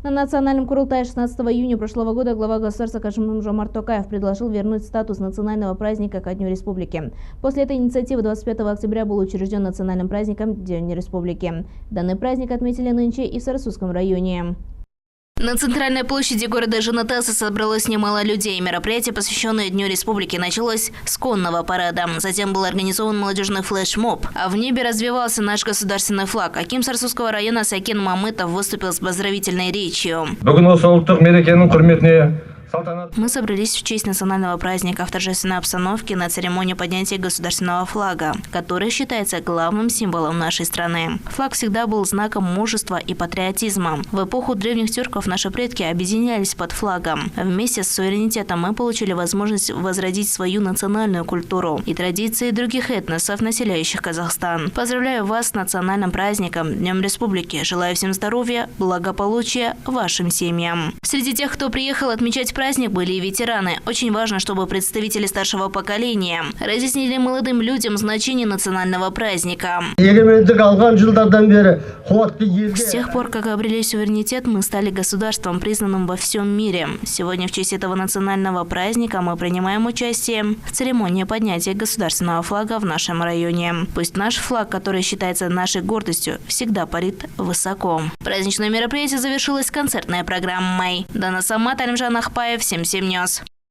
На национальном Курултае 16 июня прошлого года глава государства Касым-Жомарт Токаев предложил вернуть статус национального праздника ко Дню Республики. После этой инициативы 25 октября был учрежден национальным праздником День Республики. Данный праздник отметили нынче и в Сарасурском районе. На центральной площади города Жанатаса собралось немало людей. Мероприятие, посвященное Дню Республики, началось с конного парада. Затем был организован молодежный флешмоб. А в небе развивался наш государственный флаг. Аким Сарасурского района Сакен Мамытов выступил с поздравительной речью. Мы собрались в честь национального праздника в торжественной обстановке на церемонии поднятия государственного флага, который считается главным символом нашей страны. Флаг всегда был знаком мужества и патриотизма. В эпоху древних тюрков наши предки объединялись под флагом. Вместе с суверенитетом мы получили возможность возродить свою национальную культуру и традиции других этносов, населяющих Казахстан. Поздравляю вас с национальным праздником, Днем Республики. Желаю всем здоровья, благополучия вашим семьям. Среди тех, кто приехал отмечать праздник, были и ветераны. Очень важно, чтобы представители старшего поколения разъяснили молодым людям значение национального праздника. С тех пор, как обрели суверенитет, мы стали государством, признанным во всем мире. Сегодня в честь этого национального праздника мы принимаем участие в церемонии поднятия государственного флага в нашем районе. Пусть наш флаг, который считается нашей гордостью, всегда парит высоко. Праздничное мероприятие завершилось концертной программой. Дана Самат, Алимжан Ахпаев, 7 News.